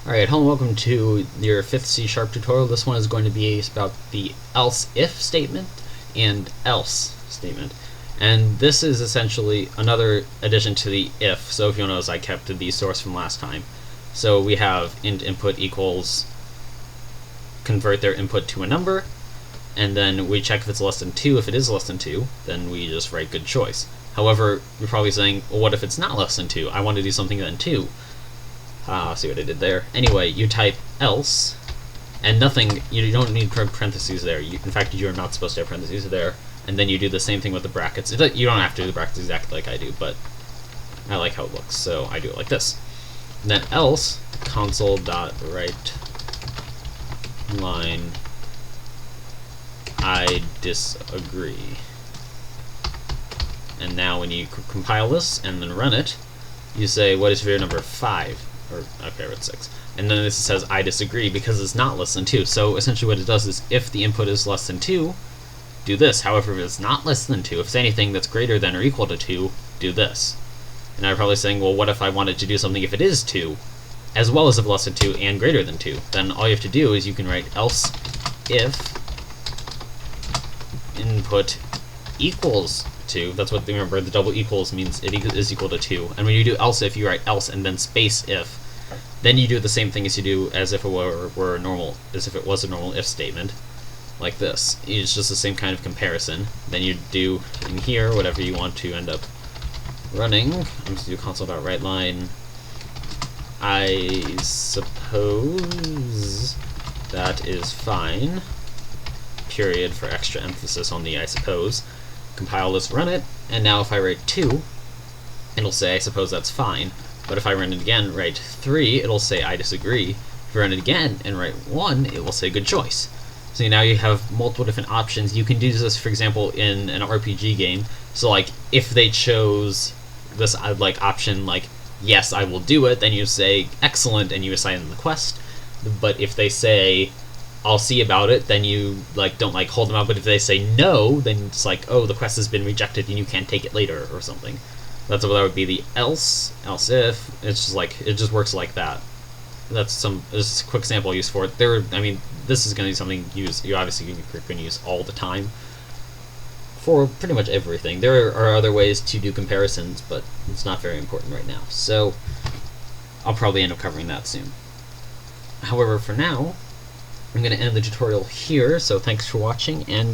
Alright, hello and welcome to your 5th C# tutorial. This one is going to be about the else-if statement and else statement. And this is essentially another addition to the if. So if you'll notice, I kept the source from last time. So we have int input equals convert their input to a number, and then we check if it's less than 2. If it is less than 2, then we just write good choice. However, you're probably saying, well, what if it's not less than 2? I want to do something than 2. See what I did there. Anyway, you type else, and nothing, you don't need parentheses there. In fact, you're not supposed to have parentheses there. And then you do the same thing with the brackets. You don't have to do the brackets exactly like I do, but I like how it looks, so I do it like this. And then else, console.write line, I disagree. And now when you compile this and then run it, you say, what is variable number 5? Or, okay, we're at 6. And then this says, I disagree, because it's not less than 2. So essentially what it does is, if the input is less than 2, do this. However, if it's not less than 2, if it's anything that's greater than or equal to 2, do this. And I'm probably saying, well, what if I wanted to do something if it is 2, as well as if less than 2 and greater than 2? Then all you have to do is you can write else if input equals 2. That's what, remember, the double equals means it is equal to 2. And when you do else if, you write else and then space if. Then you do the same thing as you do as if it were a normal, as if it was a normal if statement, like this. It's just the same kind of comparison. Then you do in here whatever you want to end up running. I'm just gonna do console.writeLine. I suppose that is fine. Period for extra emphasis on the I suppose. Compile this, run it, and now if I write 2, it'll say I suppose that's fine. But if I run it again, write 3, it'll say I disagree. If you run it again and write 1, it will say good choice. So now you have multiple different options. You can do this, for example, in an RPG game. So like, if they chose this like option like, yes, I will do it, then you say excellent and you assign them the quest. But if they say I'll see about it, then you like don't like hold them out. But if they say no, then it's like, oh, the quest has been rejected and you can't take it later or something. That would be the else if. It's just like, it just works like that. That's a quick sample I use for it. I mean, this is going to be something you obviously going to use all the time for pretty much everything. There are other ways to do comparisons, but it's not very important right now. So I'll probably end up covering that soon. However, for now, I'm going to end the tutorial here. So thanks for watching and